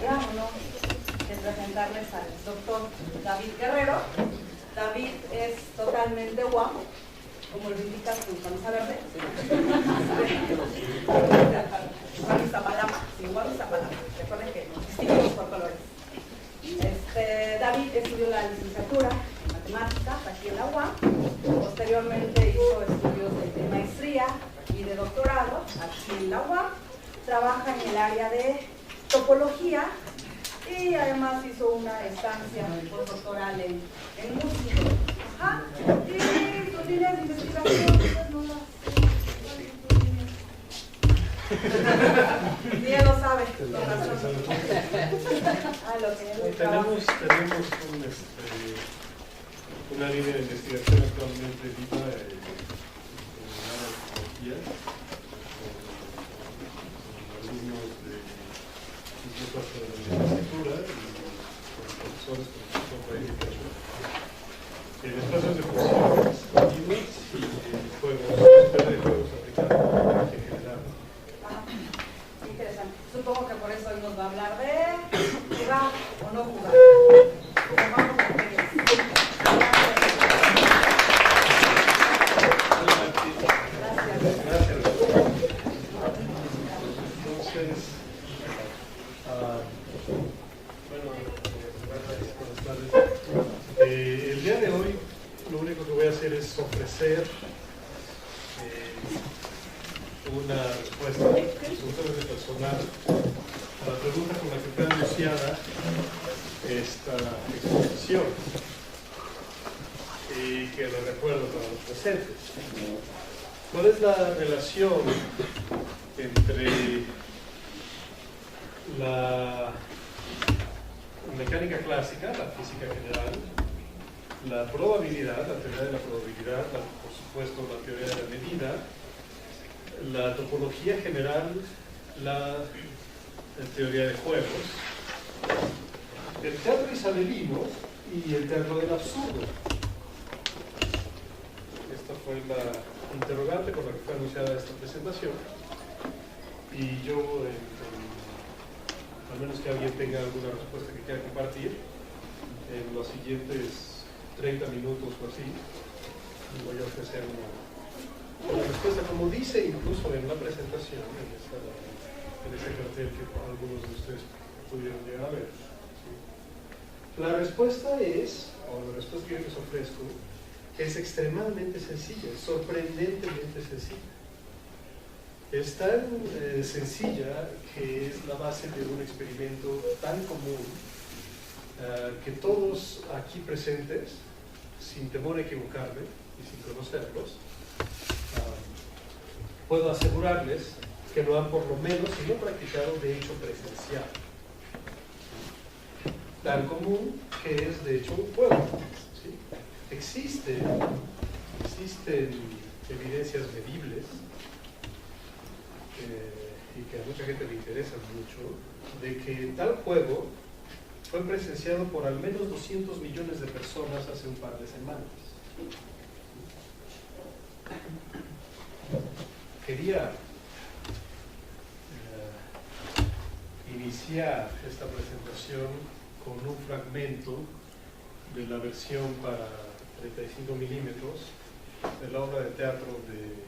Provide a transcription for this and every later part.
encargámonos de presentarles al doctor David Guerrero. David es totalmente guapo, como lo indica su camisa verde. Igual Iztapalapa, recuerden que nos distinguimos por colores. David estudió la licenciatura en matemáticas aquí en la UAM, posteriormente hizo estudios de maestría y de doctorado aquí en la UAM, trabaja en el área de topología y además hizo una estancia postdoctoral en música. Ajá. Y sus líneas de investigación, pues no las Diego sabe. Tenemos una línea de investigación actualmente viva en la topología con alumnos de institutos de la licenciatura y con profesores como el profesor en espacios de funciones continuas y juegos aplicados en general. Interesante. Supongo que por eso hoy nos va a hablar de jugar o no jugar. Gracias. Entonces, buenas tardes. El día de hoy lo único que voy a hacer es ofrecer una respuesta absolutamente personal a la pregunta con la que fue anunciada esta exposición y que lo recuerdo para los presentes. ¿Cuál es la relación entre la mecánica clásica, la física general, la probabilidad, la teoría de la probabilidad, por supuesto la teoría de la medida, la topología general, la teoría de juegos, el teatro isabelino y el teatro del absurdo? Esta fue la interrogante con la que fue anunciada esta presentación y yo, al menos que alguien tenga alguna respuesta que quiera compartir, en los siguientes 30 minutos o así, voy a ofrecer una respuesta, como dice incluso en la presentación, en ese cartel que algunos de ustedes pudieron llegar a ver. La respuesta es, o la respuesta que yo les ofrezco, es extremadamente sencilla, es sorprendentemente sencilla. Es tan sencilla que es la base de un experimento tan común que todos aquí presentes, sin temor a equivocarme y sin conocerlos, puedo asegurarles que lo han por lo menos, si no practicado, de hecho presencial. Tan común que es de hecho un juego. ¿Sí? Existen evidencias medibles y que a mucha gente le interesan mucho, de que tal juego fue presenciado por al menos 200 millones de personas hace un par de semanas. Quería iniciar esta presentación con un fragmento de la versión para 35 milímetros de la obra de teatro del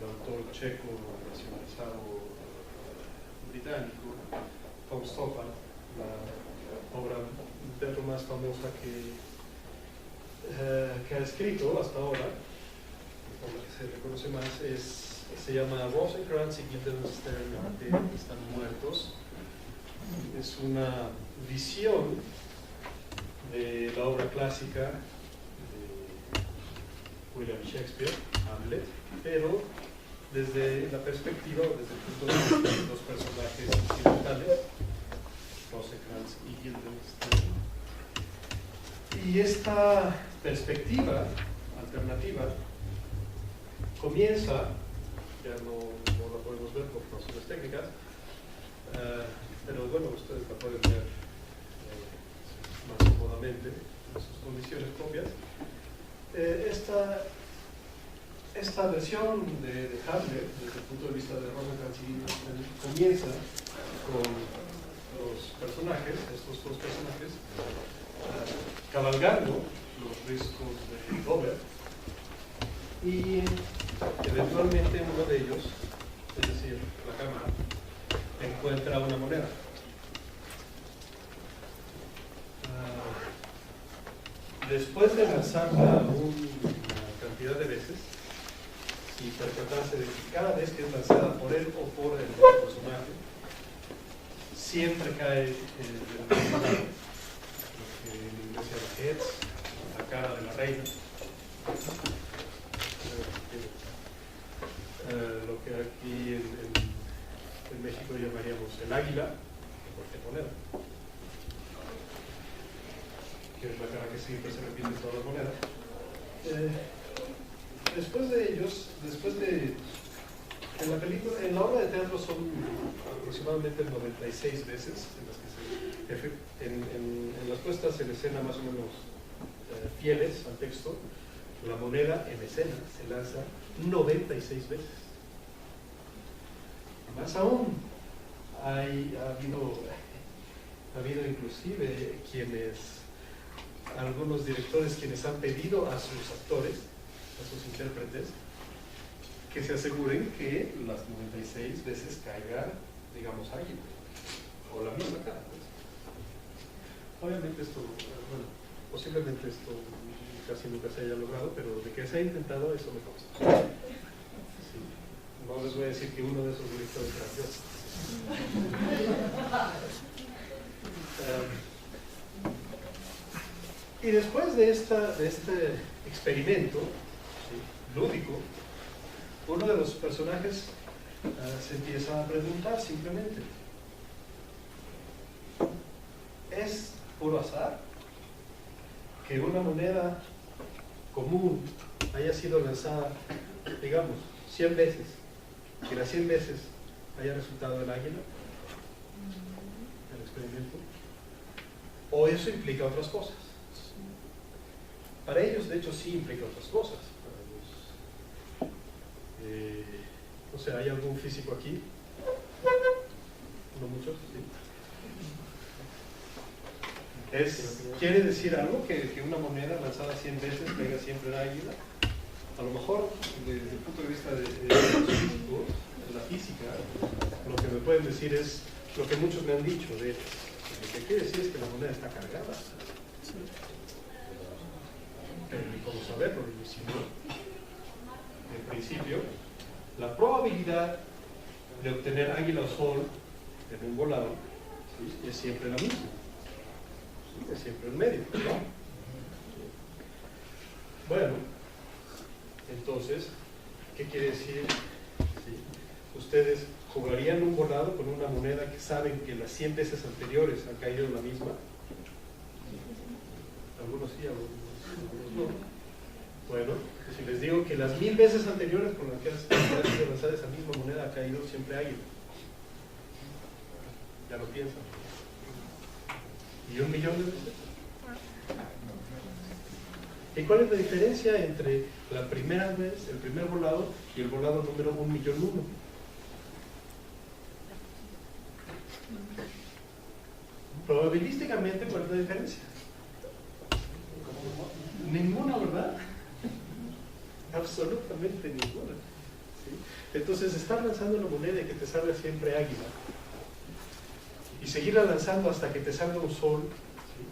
autor checo nacionalizado británico, Faustova, la obra de teatro más famosa que ha escrito hasta ahora, por la que se reconoce más, se llama Rosencrantz y Guildenstern están muertos. Es una visión de la obra clásica de William Shakespeare, Hamlet, pero desde la perspectiva o desde el punto de vista de los personajes occidentales, Rosencrantz y Guildenstern. Y esta perspectiva alternativa comienza, ya no la podemos ver por razones técnicas, pero bueno, ustedes la pueden ver más cómodamente en sus condiciones propias. Esta versión de Hamlet, desde el punto de vista de Rosencrantz y Guildenstern, comienza con los personajes, estos dos personajes, cabalgando los riscos de Dover, y eventualmente uno de ellos, es decir, la cámara, encuentra una moneda. Después de lanzarla una cantidad de veces, y percatarse de que cada vez que es lanzada por él o por el otro personaje, siempre cae del mismo lado, lo que en inglés se llama heads, la cara de la reina, lo que aquí en México llamaríamos el águila, porque moneda, que es la cara que siempre se repite en todas las monedas. Después de ellos, en la película, en la obra de teatro son aproximadamente 96 veces en las que en las puestas en escena más o menos fieles al texto, la moneda en escena se lanza 96 veces. Más aún, ha habido inclusive algunos directores quienes han pedido a sus actores, a sus intérpretes, que se aseguren que las 96 veces caiga, digamos, alguien, o la misma cara. Obviamente esto, bueno, posiblemente esto casi nunca se haya logrado, pero de que se ha intentado, eso me consta. Sí. No les voy a decir que uno de esos directores era yo. Y después de este experimento, ¿sí?, lúdico, uno de los personajes se empieza a preguntar simplemente: ¿es puro azar que una moneda común haya sido lanzada, digamos, 100 veces, que las 100 veces haya resultado el águila, el experimento? ¿O eso implica otras cosas? Para ellos, de hecho, sí implica otras cosas. No sé, ¿hay algún físico aquí? No muchos, sí. ¿Quiere decir algo que una moneda lanzada 100 veces pega siempre el águila? A lo mejor, desde el punto de vista de los físicos, de la física, lo que me pueden decir es lo que muchos me han dicho, de hecho. Lo que quiere decir es que la moneda está cargada. Pero ni cómo saberlo, ni si no. En principio, la probabilidad de obtener águila o sol en un volado, ¿sí?, es siempre la misma. ¿Sí? Es siempre el medio, ¿no? Bueno, entonces, ¿qué quiere decir? ¿Sí? Ustedes jugarían un volado con una moneda que saben que las 100 veces anteriores han caído la misma. Algunos sí, algunos no. Bueno, si les digo que las 1000 veces anteriores con las que ha sido lanzada esa misma moneda ha caído siempre águila, ya lo piensan. ¿Y 1.000.000 de veces? ¿Y cuál es la diferencia entre la primera vez, el primer volado, y el volado número 1.000.001? Probabilísticamente, ¿cuál es la diferencia? Ninguna, ¿verdad? Absolutamente ninguna. ¿Sí? Entonces, estar lanzando una moneda y que te salga siempre águila, y seguirla lanzando hasta que te salga un sol, ¿sí?,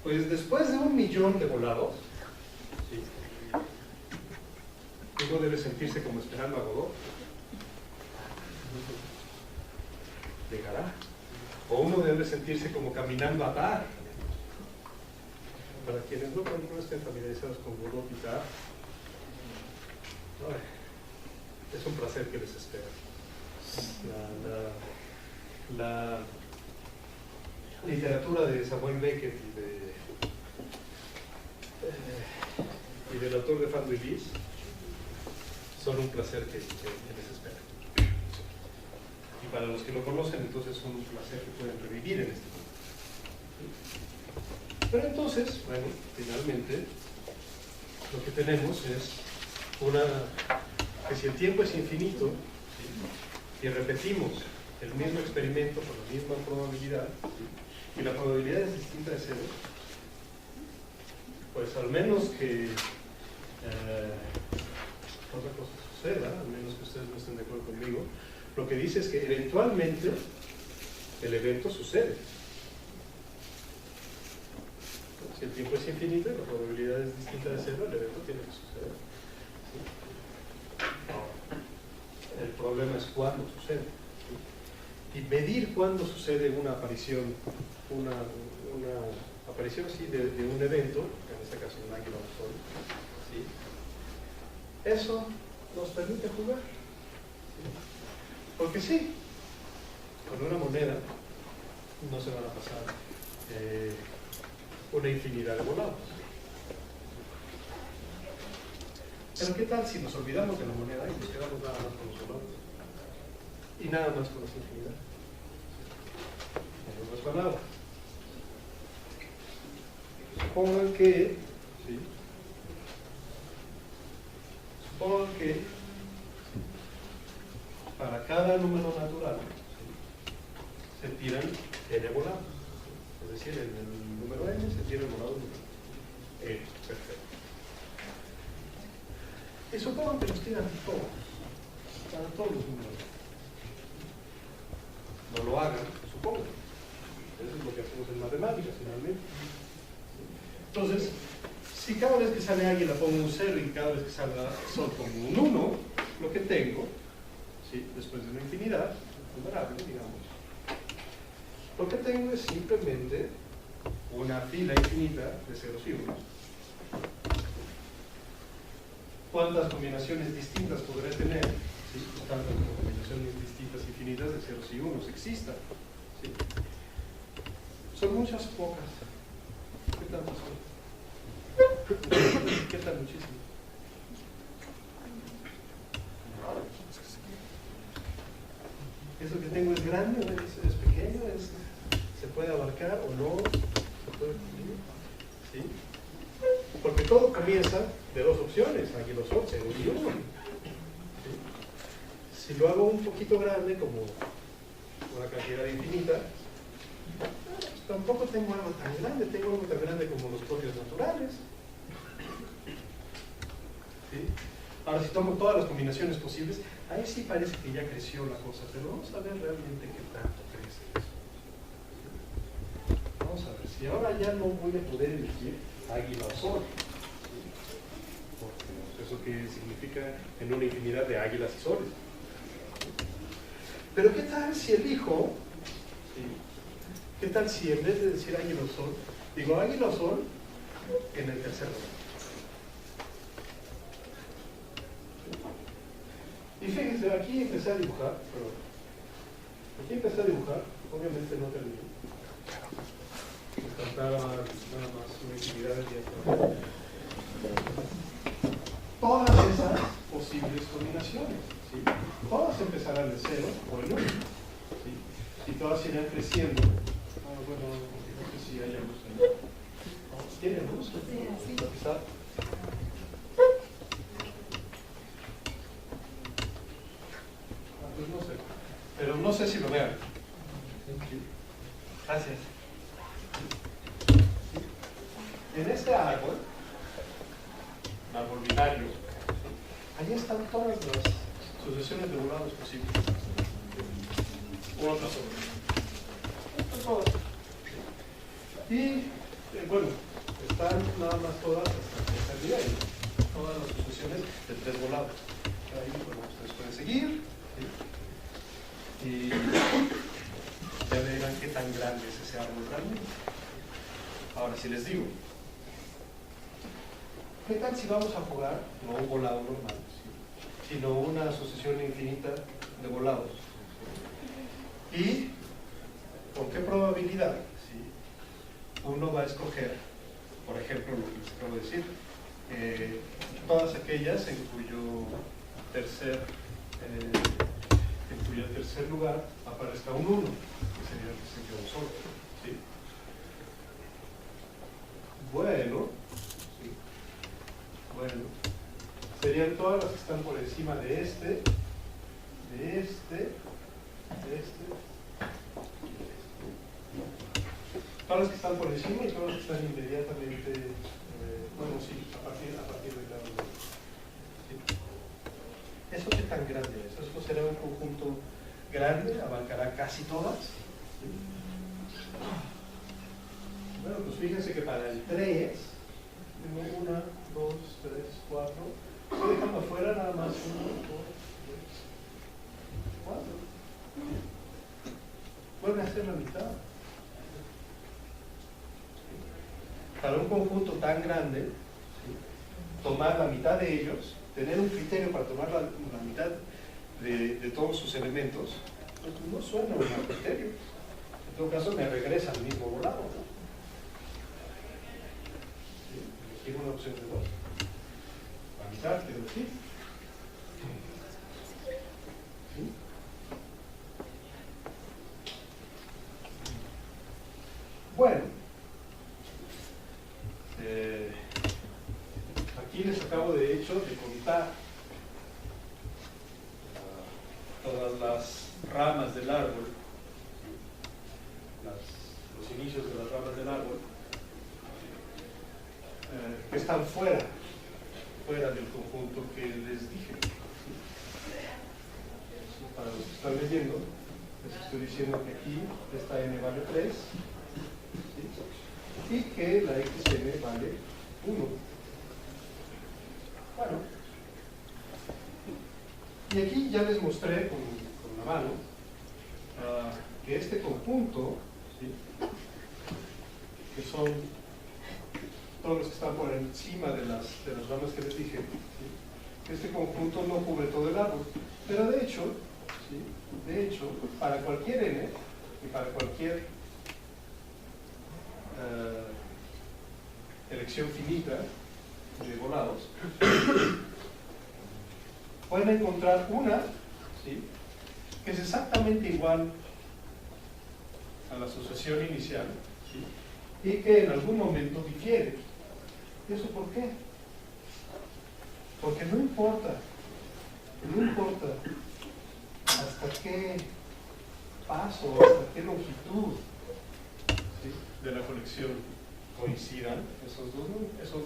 pues después de 1.000.000 de volados, ¿sí?, uno debe sentirse como esperando a Godot. Llegará. O uno debe sentirse como caminando a Tar. Para quienes no estén familiarizados con Godot y Tar, es un placer que les espera. La literatura de Samuel Beckett y del autor de Fando y Lis son un placer que les espera. Y para los que lo conocen, entonces son un placer que pueden revivir en este momento. Pero entonces, bueno, finalmente, lo que tenemos es que si el tiempo es infinito, ¿sí?, y repetimos el mismo experimento con la misma probabilidad, ¿sí?, y la probabilidad es distinta de 0, pues al menos que otra cosa suceda, al menos que ustedes no estén de acuerdo conmigo, lo que dice es que eventualmente el evento sucede. Si el tiempo es infinito y la probabilidad es distinta de 0, el evento tiene que suceder. ¿Sí? El problema es cuándo sucede. ¿Sí? Y medir cuándo sucede una aparición, una aparición sí, de un evento, en este caso un águila o sol, ¿sí? Eso nos permite jugar. ¿Sí? Porque sí, con una moneda no se van a pasar una infinidad de volados. Pero ¿qué tal si nos olvidamos de la moneda y nos quedamos nada más con los volados? Y nada más con las infinidades. En otras palabras, supongan que para cada número natural, ¿sí?, se tiran n volados. Es decir, en el número n se tira el volado número n. Perfecto. Y supongan que los tiran todos, para todos los números. No lo hagan, supongan. Eso es lo que hacemos en matemáticas, finalmente. Entonces, si cada vez que sale águila pongo un 0 y cada vez que sale sol pongo un 1, lo que tengo, ¿sí?, después de una infinidad, numerable, digamos, lo que tengo es simplemente una fila infinita de ceros y unos. ¿Cuántas combinaciones distintas podré tener? ¿Sí? Tantas combinaciones distintas infinitas de ceros y unos existan. ¿Sí? Son muchas, pocas. ¿Qué tantas son? ¿Qué tan muchísimas? ¿Eso que tengo es grande o es pequeño? ¿Se puede abarcar o no? ¿Se puede cumplir? ¿Sí? Porque todo comienza de dos opciones, águila o sol, 0 y 1. ¿Sí? Si lo hago un poquito grande, como una cantidad infinita, pues tampoco tengo algo tan grande, tengo algo tan grande como los propios naturales. ¿Sí? Ahora, si tomo todas las combinaciones posibles, ahí sí parece que ya creció la cosa, pero vamos a ver realmente qué tanto crece eso. Vamos a ver, si ahora ya no voy a poder elegir águila o sol, ¿sí?, porque eso que significa en una infinidad de águilas y soles. Pero ¿qué tal si elijo, ¿sí?, qué tal si en vez de decir águila o sol, digo águila o sol en el tercer lugar? Y fíjense, aquí empecé a dibujar, obviamente no terminé. Me faltaba nada más una infinidad de días. Todas esas posibles combinaciones, ¿sí?, todas empezarán de 0 o en 1, ¿sí?, y todas irán creciendo. Bueno, no sé si hay luz ahí. ¿Tiene luz? Sí. ¿Está? Pues no sé, pero no sé si lo vean. Gracias. En este árbol binario, ahí están todas las sucesiones de volados posibles. Uno tras otro. Todas. Y, bueno, están nada más todas hasta esta nivel. Todas las sucesiones de 3 volados. Ahí, bueno, ustedes pueden seguir. ¿Sí? Y ya verán qué tan grande es ese árbol realmente. Ahora, si les digo, ¿qué tal si vamos a jugar no un volado normal, ¿sí?, sino una sucesión infinita de volados? ¿Y con qué probabilidad, ¿sí?, uno va a escoger, por ejemplo, lo que les acabo de decir, todas aquellas en cuyo tercer lugar aparezca un 1, que sería un sol, ¿sí? Bueno, serían todas las que están por encima de este, todas las que están por encima y todas las que están inmediatamente, bueno, sí, a partir de cada uno. Sí. ¿Eso qué tan grande es? ¿Eso será un conjunto grande? ¿Abarcará casi todas? ¿Sí? Bueno, pues fíjense que para el 3, 1, 2, 3, 4, estoy dejando afuera nada más 1, 2, 3, 4. Vuelve a ser la mitad. Para un conjunto tan grande, ¿sí? Tomar la mitad de ellos, tener un criterio para tomar la mitad de todos sus elementos, pues no suena un mal criterio. En todo caso me regresa al mismo volado, ¿no? ¿Sí? Elegir una opción de 2. La mitad, quiero decir. ¿Sí? Bueno, aquí les acabo de hecho de contar todas las ramas del árbol, los inicios de las ramas del árbol, que están fuera del conjunto que les dije. Para los que están leyendo, les estoy diciendo que aquí esta n vale 3, ¿sí? Y que la xn vale 1. Bueno, y aquí ya les mostré con la mano que este conjunto, ¿sí? Que son todos los que están por encima de las ramas que les dije, ¿sí? Este conjunto no cubre todo el árbol, pero de hecho, ¿sí? Para cualquier n y para cualquier elección finita de volados, pueden encontrar una, ¿sí? Que es exactamente igual a la asociación inicial, ¿sí? Y que en algún momento difiere. ¿Y eso por qué? Porque no importa hasta qué paso, hasta qué longitud, ¿sí? De la colección coincidan esos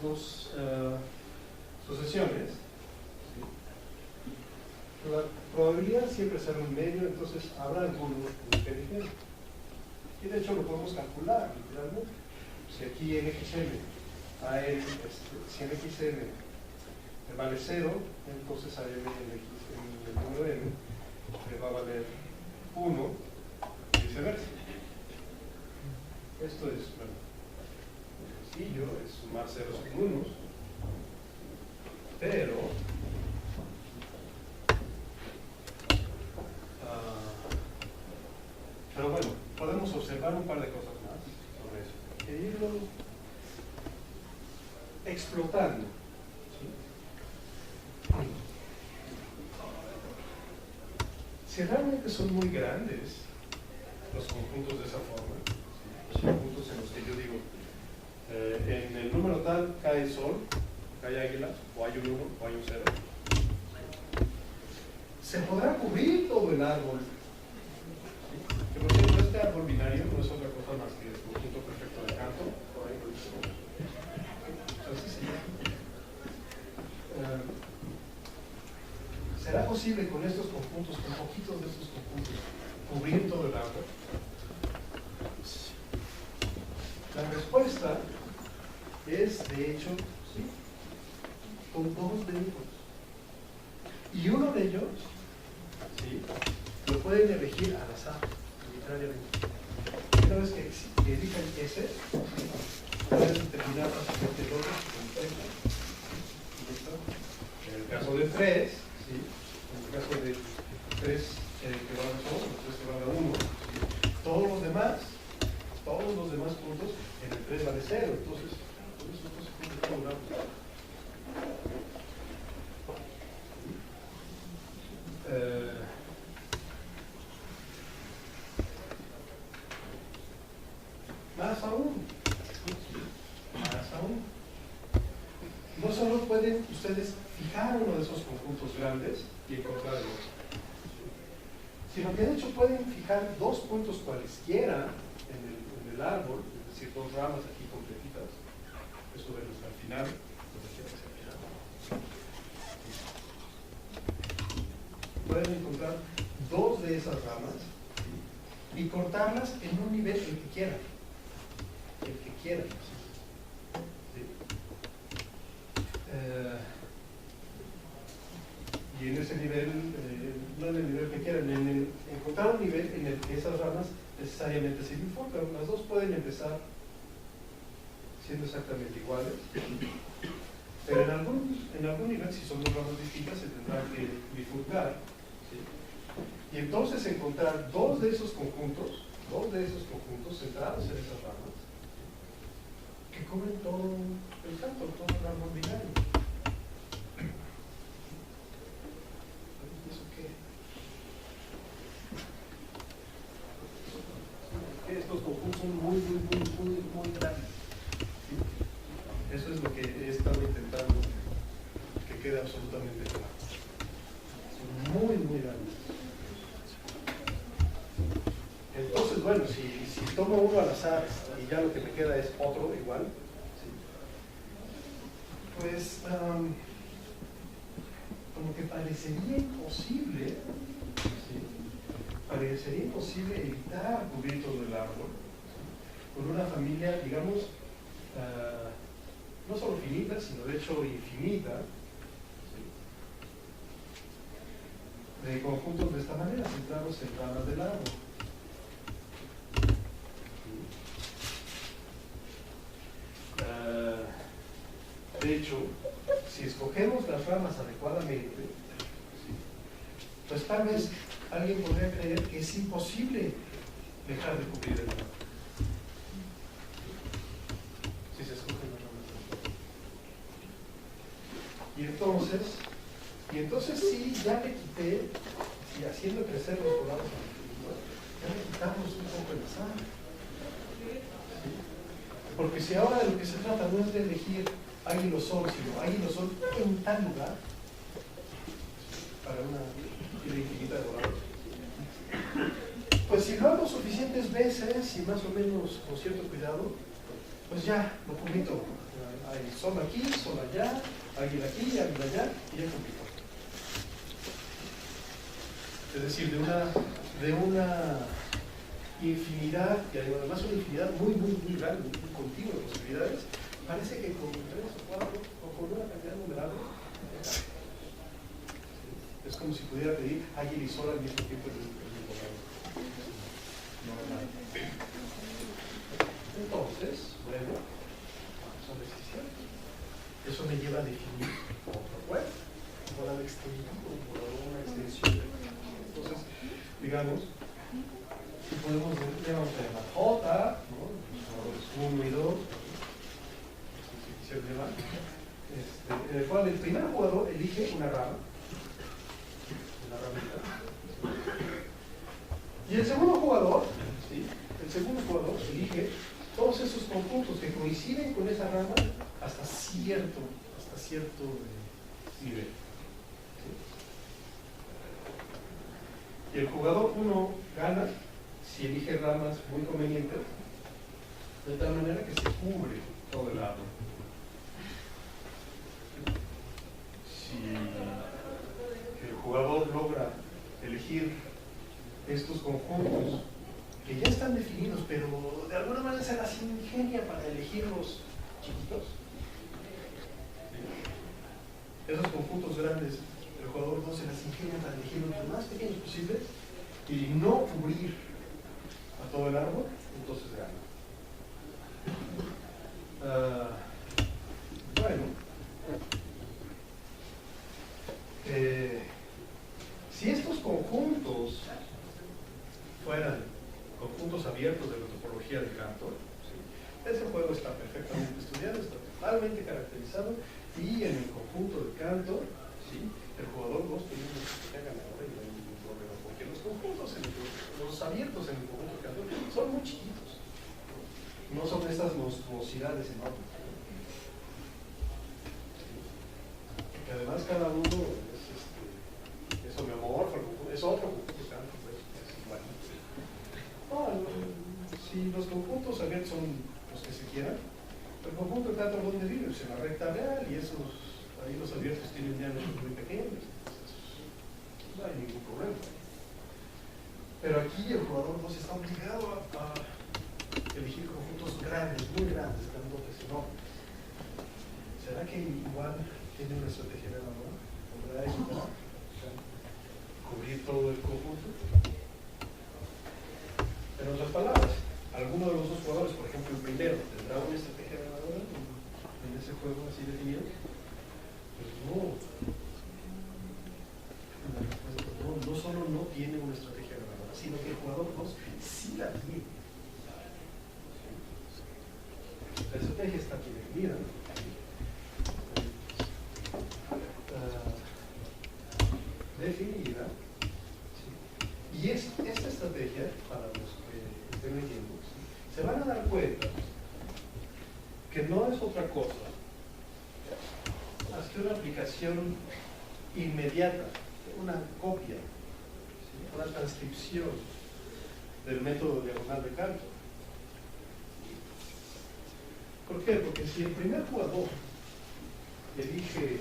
dos sucesiones, ¿sí? La probabilidad siempre será un medio, entonces habrá alguno que difiere. Y de hecho lo podemos calcular literalmente. Si aquí en xn si en xn vale 0, entonces a m en el número m le va a valer 1 y viceversa. Esto es, bueno, sencillo, es sumar ceros con unos, pero bueno, podemos observar un par de cosas más sobre eso e irlo explotando. ¿Sí? Si realmente son muy grandes los conjuntos de esa forma, ¿sí? Los conjuntos en los que yo digo, en el número tal cae sol, cae águila, o hay un 1 o hay un 0, se podrá cubrir todo el árbol. Que por cierto, este árbol binario no es otra cosa más que el conjunto perfecto de Cantor, por ahí lo dice. Entonces, sí. ¿Será posible con estos conjuntos, con poquitos de estos conjuntos, cubrir todo el árbol? La respuesta es, de hecho, sí, con 2 de ellos. Y uno de ellos, sí, lo pueden elegir al azar. Una vez que elijan ese, pueden determinar fácilmente el otro con en el caso de 3, ¿sí? En el caso de 3 que van a 2, 3 que van a 1, ¿sí? Todos los demás puntos en el 3 vale 0, entonces todos esos puntos son grados. Más aún, no solo pueden ustedes fijar uno de esos conjuntos grandes y encontrar el otro, sino que de hecho pueden fijar 2 puntos cualesquiera en el árbol, es dos ramas aquí completitas. Eso verlos al final, donde quieras hacia el final. Pueden encontrar dos de esas ramas, ¿sí? Y cortarlas en un nivel el que quieran. El que quieran. ¿Sí? Y en ese nivel, no en el nivel que quieran, encontrar un nivel en el que esas ramas necesariamente se bifurcan. Las dos pueden empezar siendo exactamente iguales, pero en algún nivel, si son dos ramas distintas, se tendrán que bifurcar, ¿sí? Y entonces encontrar dos de esos conjuntos centrados en esas ramas, que cubren todo el canto, todo el árbol binario. ¿Eso qué? Estos conjuntos son muy grandes. ¿Sí? Eso es lo que he estado intentando que quede absolutamente claro. Son muy grandes. Entonces, bueno, si tomo uno al azar y ya lo que me queda es otro igual, ¿sí? Pues como que parecería imposible, ¿sí? Parecería imposible evitar cubrir todo el árbol, ¿sí? Con una familia, digamos, no solo finita, sino de hecho infinita, ¿sí? De conjuntos de esta manera, centrados en ramas del árbol. De hecho, si escogemos las ramas adecuadamente, ¿sí? Pues tal vez alguien podría creer que es imposible dejar de cubrir el árbol. Si se escogen las ramas. Y entonces sí, ya le quité, sí, haciendo crecer los poblados, ya le quitamos un poco el azar. ¿Sí? Porque si ahora de lo que se trata no es de elegir águilo-sol, sino águilo-sol en tal lugar, para una fila infinita de volados, pues si lo hago suficientes veces y más o menos con cierto cuidado, pues ya lo publico. Hay sol aquí, sol allá, águila aquí, águila allá, y ya publico. Es decir, de una infinidad, y además una infinidad muy grande, muy continua de posibilidades, parece que con 3 o 4 o con una cantidad numerable es como si pudiera pedir águila y sol al mismo tiempo en el mismo lado. Entonces, bueno, vamos a ver si es cierto. Eso me lleva a definir otro web, un volador extendido, una extensión. Entonces, digamos, si podemos le vamos a llamar J, ¿no? Los 1 y 2, en el cual el primer jugador elige una ramita, y el segundo jugador, ¿sí? Elige todos esos conjuntos que coinciden con esa rama hasta cierto nivel. ¿Sí? Y el jugador 1 gana si elige ramas muy convenientes, de tal manera que se cubre todo el árbol. Si el jugador logra elegir estos conjuntos que ya están definidos, pero de alguna manera se las ingenia para elegir los chiquitos, esos conjuntos grandes, el jugador 2 se las ingenia para elegir los más pequeños posibles y no cubrir a todo el árbol, entonces gana. Bueno, si estos conjuntos fueran conjuntos abiertos de la topología del canto, ¿sí? Ese juego está perfectamente estudiado, está totalmente caracterizado, y en el conjunto del canto, ¿sí? El jugador 2 tiene una estrategia ganadora y no hay ningún problema, porque los conjuntos, los abiertos en el conjunto del canto son muy chiquitos, no son estas monstruosidades enormes. Que además cada uno es homeomorfo, es otro conjunto de canto, pues, es igual. No, si los conjuntos abiertos son los que se quieran. El conjunto de canto, ¿dónde vive? Pues en la recta real, y esos, ahí los abiertos tienen diámetros muy pequeños, entonces no hay ningún problema. Pero aquí el jugador 2 está obligado a elegir conjuntos grandes, muy grandes, grandotes, ¿no? ¿Será que igual tiene una estrategia ganadora? ¿Podrá evitar cubrir todo el conjunto? En otras palabras, alguno de los dos jugadores, por ejemplo el primero, ¿tendrá una estrategia ganadora en ese juego así definido? Pues no. No solo no tiene una estrategia ganadora, sino que el jugador 2 sí la tiene. La estrategia está aquí definida, ¿no? Definida, ¿sí? Y esta estrategia, para los que estén leyendo, ¿sí? Se van a dar cuenta que no es otra cosa más que una aplicación inmediata, una copia, ¿sí? Una transcripción del método diagonal de Cantor. ¿Por qué? Porque si el primer jugador elige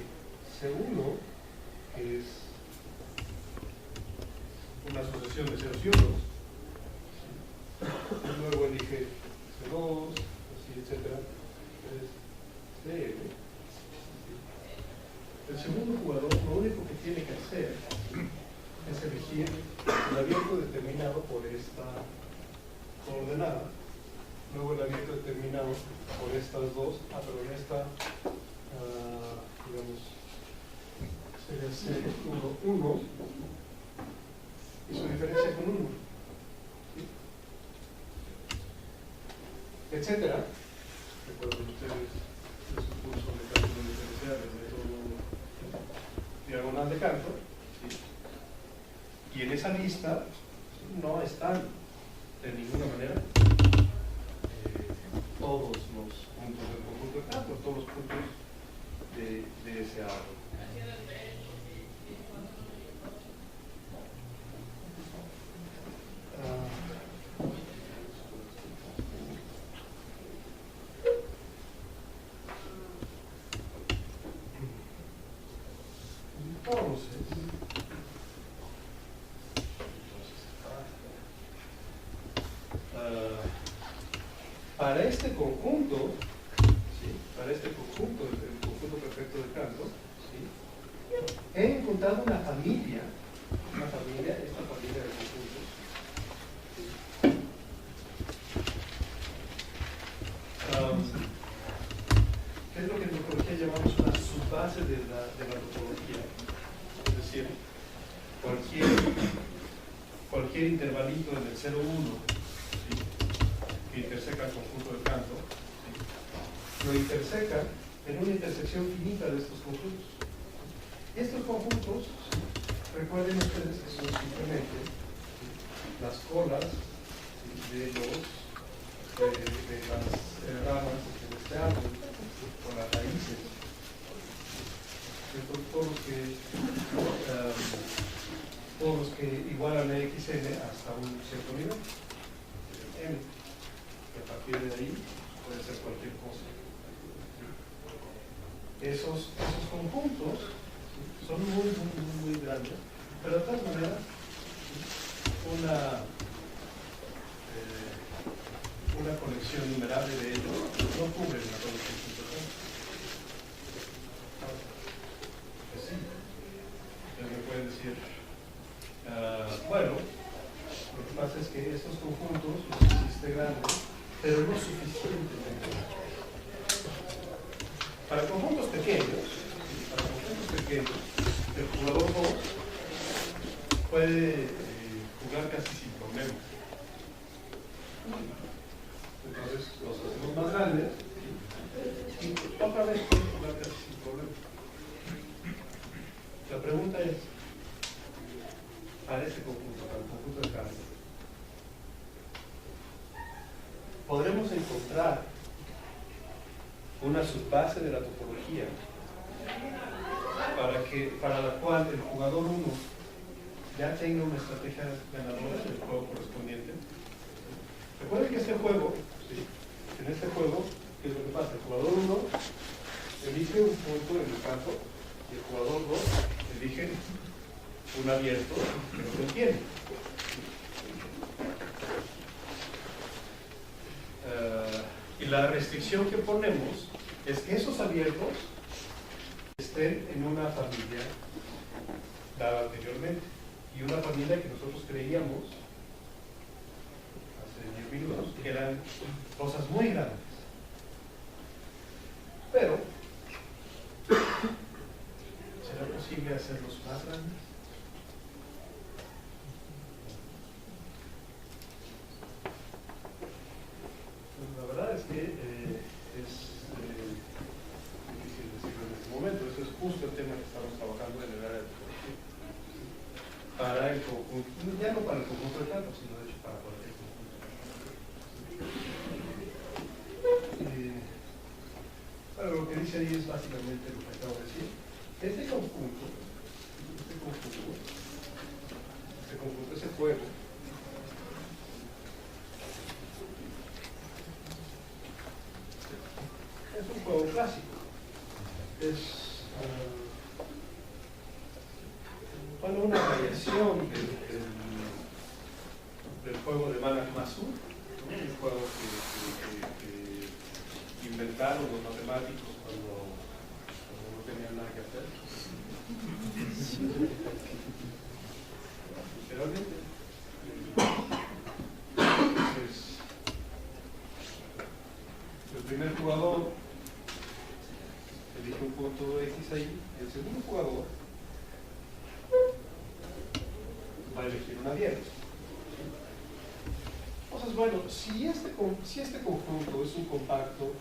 C1, que es una asociación de ceros y unos, ¿sí? Luego elige C2, así, etcétera, CL. El segundo jugador lo único que tiene que hacer es elegir el abierto determinado por esta coordenada, luego el abierto determinado por estas dos, pero en esta, digamos, sería C1, y su diferencia con 1, ¿sí? Etcétera. Recuerden ustedes de su curso de cálculo diferencial, el método diagonal de Cantor, ¿sí? Y en esa lista, ¿sí? No están de ninguna manera todos los puntos del conjunto de Cantor, todos los puntos de ese árbol. Para este conjunto, ¿sí? Para este conjunto, el conjunto perfecto de Cantor, ¿sí? He encontrado una familia, esta familia de conjuntos, ¿sí? ¿Qué es lo que en topología llamamos una subbase de la topología? Es decir, cualquier intervalito en el 0,1, ¿sí? Que interseca el conjunto de Cantor, ¿sí? Lo interseca en una intersección finita de estos conjuntos. Y estos conjuntos, ¿sí? Recuerden ustedes que son simplemente, ¿sí? Las colas, ¿sí? de las ramas de este árbol, ¿sí? O las raíces. Todos los que igualan a xn hasta un cierto nivel, m, que a partir de ahí puede ser cualquier cosa. Esos conjuntos, ¿sí? Son muy grandes, pero de todas maneras, ¿sí? Una colección numerable de ellos no cubre la colección total. Sí. Entonces me pueden decir, bueno, lo que pasa es que estos conjuntos los hiciste grandes, pero no suficientemente grandes. Para conjuntos pequeños, el jugador 2 puede jugar casi sin problemas. Entonces los hacemos más grandes y otra vez pueden jugar casi sin problemas. La pregunta es, para este conjunto, para el conjunto de Cantor, ¿podremos encontrar una subbase de la topología para la cual el jugador 1 ya tenga una estrategia ganadora en el juego correspondiente? Recuerden que este juego, ¿sí? En este juego, ¿qué es lo que pasa? El jugador 1 elige un punto en el campo y el jugador 2 elige un abierto que no contiene. Y la restricción que ponemos es que esos abiertos estén en una familia dada anteriormente, y una familia que nosotros creíamos hace 10 minutos que eran cosas muy grandes. Pero ¿será posible hacerlos más grandes? Pues la verdad es que es difícil decirlo en este momento. Eso es justo el tema que estamos trabajando en el área de topología. Para el conjunto, ya no para el conjunto de campos, sino de hecho para cualquier conjunto. Bueno, lo que dice ahí es básicamente lo que acabo de decir. Este conjunto, ese juego, es un juego clásico. Es bueno, una variación del juego de Banach-Massur, ¿no? Un juego que inventaron los matemáticos cuando no tenían nada que hacer. Literalmente. Entonces, el primer jugador elige un punto X ahí, y el segundo jugador va a elegir un abierto. Entonces, bueno, si este conjunto es un compacto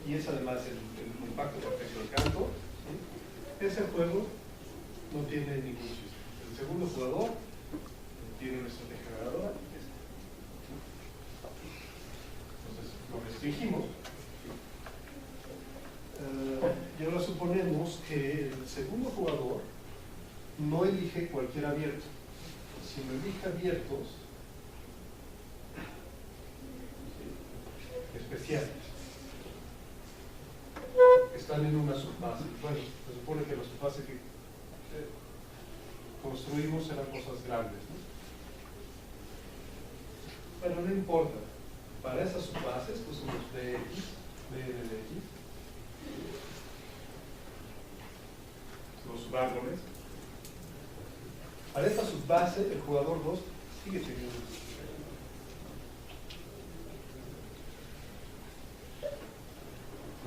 y es además el compacto perfecto del campo, ¿sí? Ese juego no tiene ningún chiste. El segundo jugador tiene una estrategia ganadora. Entonces, lo restringimos. Y ahora suponemos que el segundo jugador no elige cualquier abierto, sino elige abiertos especiales que están en una subbase. Bueno, se supone que la subbase que construimos eran cosas grandes, ¿no? Bueno, no importa. Para esas subbases pusimos dx, dx, los subárboles. Para esta subbase, el jugador 2 sigue teniendo.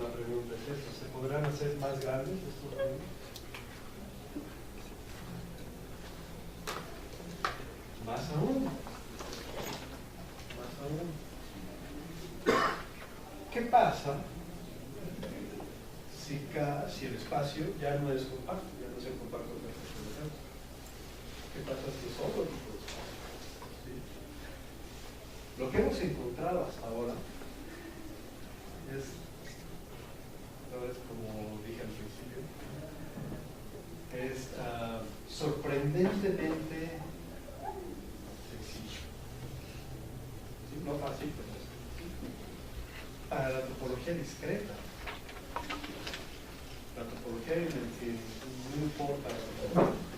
La pregunta es esta: ¿se podrán hacer más grandes estos juegos? Más aún. Más aún. ¿Qué pasa si el espacio ya no es compacto, ya no es el compacto perfecto de campo? ¿Qué pasa si es otro tipo de espacio? ¿Sí? Lo que hemos encontrado hasta ahora es, como dije al principio, es sorprendentemente sencillo. ¿Sí? No fácil, pero sencillo. Para la topología discreta, la topología en la que no importa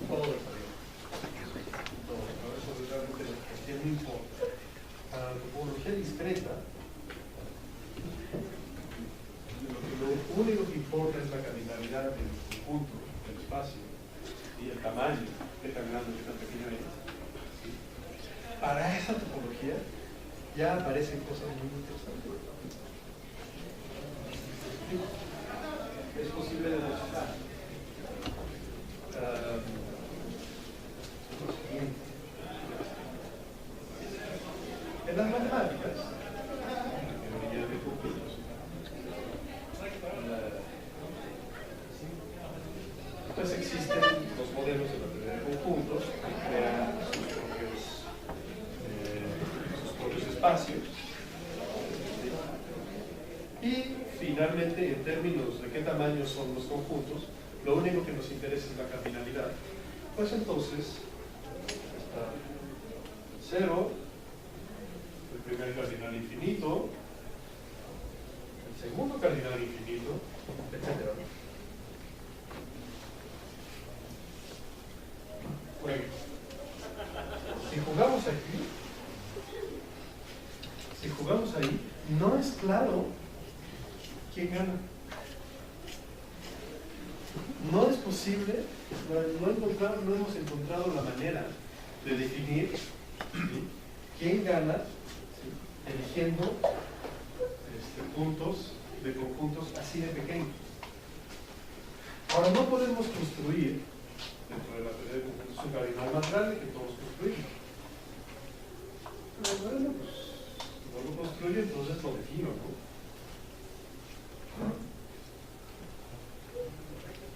todo lo que todo, eso realmente la topología no importa. Para la topología discreta, lo único que importa es la cardinalidad del conjunto, del espacio y el tamaño, qué tan grande, qué tan pequeño es. ¿Sí? Para esa topología ya aparecen cosas muy interesantes. Es posible demostrar lo siguiente. En las matemáticas, en teoría de conjuntos, pues existen los modelos de la teoría de conjuntos que crean sus propios espacios. Y finalmente, en términos de qué tamaño son los conjuntos, lo único que nos interesa es la cardinalidad. Pues entonces está 0, el primer cardinal infinito, segundo cardinal infinito, etc. Bueno, si jugamos ahí, no es claro quién gana. No es posible, no hemos encontrado la manera de definir, ¿sí?, quién gana, ¿sí?, eligiendo puntos de conjuntos así de pequeños. Ahora, no podemos construir dentro de la teoría de conjuntos un cardinal más grande que todos construimos. Pero bueno, pues no lo construye, entonces lo defino, ¿no?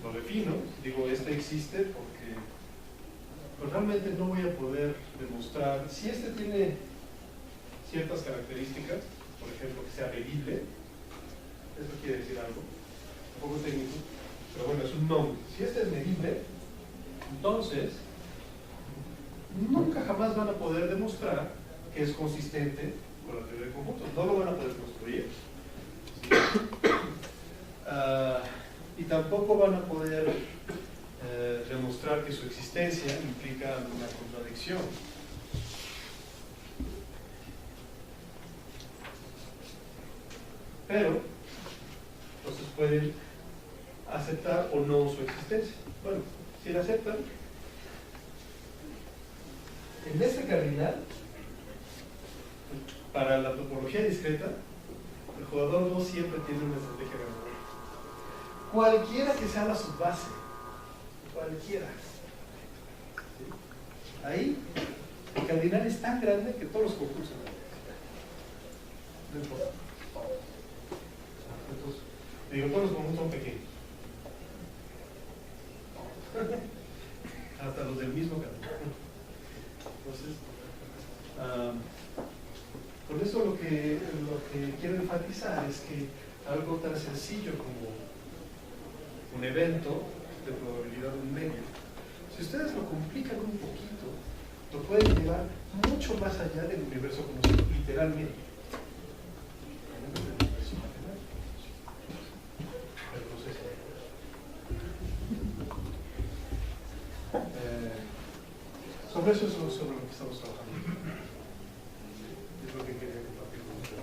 Lo defino, digo, este existe porque pues, realmente no voy a poder demostrar si este tiene ciertas características, por ejemplo, que sea medible. Eso quiere decir algo, un poco técnico, pero bueno, es un nombre. Si este es medible, entonces nunca jamás van a poder demostrar que es consistente con la teoría de conjuntos. No lo van a poder construir. ¿Sí? Y tampoco van a poder demostrar que su existencia implica una contradicción. Pero, entonces pueden aceptar o no su existencia. Bueno, si la aceptan, en este cardinal, para la topología discreta, el jugador no siempre tiene una estrategia ganadora. Cualquiera que sea la subbase, cualquiera. ¿Sí? Ahí, el cardinal es tan grande que todos los concursos no importa. Entonces, digo, todos los conjuntos son pequeños. Hasta los del mismo cardinal. Entonces, por eso lo que quiero enfatizar es que algo tan sencillo como un evento de probabilidad de un medio, si ustedes lo complican un poquito, lo pueden llevar mucho más allá del universo conocido, literalmente. Sobre eso es sobre lo que estamos trabajando. Es lo que quería compartir con ustedes.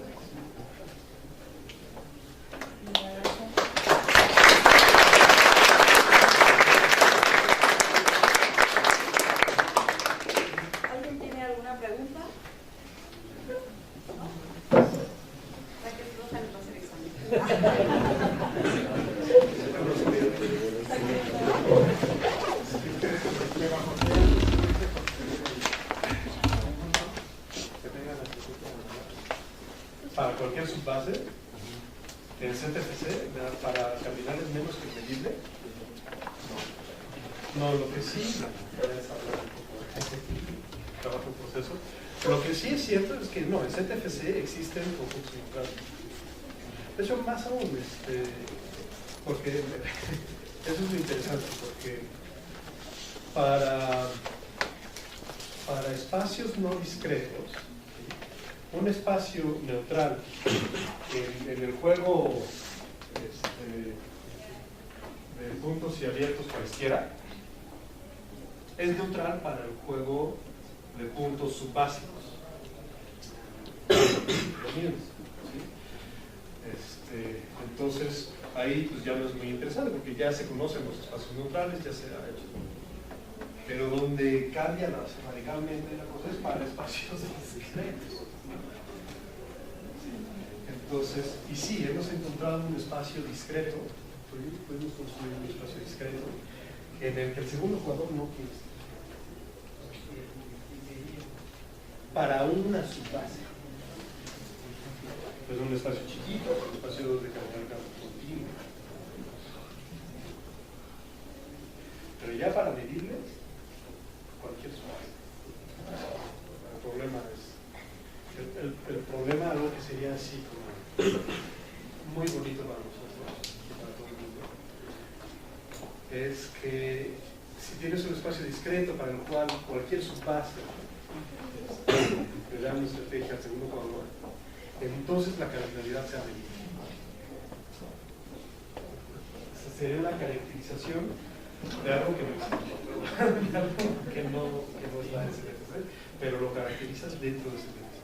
¿Alguien tiene alguna pregunta? ¿Para qué no sale para hacer examen? Para cualquier subbase, en ZFC, para cardinales menos que medible, no, lo que sí, trabajo en proceso, lo que sí es cierto es que no, en ZFC existen conjuntos neutrales. De hecho, más aún, porque eso es lo interesante, porque para espacios no discretos, un espacio neutral en el juego de puntos y abiertos cualesquiera es neutral para el juego de puntos subbásicos. Entonces ahí pues ya no es muy interesante porque ya se conocen los espacios neutrales, ya se ha hecho. Pero donde cambia radicalmente la cosa es para espacios discretos. Entonces, y sí, hemos encontrado un espacio discreto, podemos construir un espacio discreto en el que el segundo jugador no quiere estar. Para una subbase. Es un espacio chiquito, un espacio de cardinal continuo. Pero ya para medirles, cualquier subbase. El problema es el problema, algo que sería así como muy bonito para nosotros, para todo el mundo, es que si tienes un espacio discreto para el cual cualquier subbase le da una estrategia al segundo jugador, entonces la cardinalidad se ha medido. sería una caracterización de algo que no existe, de algo que no está en CTC, pero lo caracterizas dentro de CTC.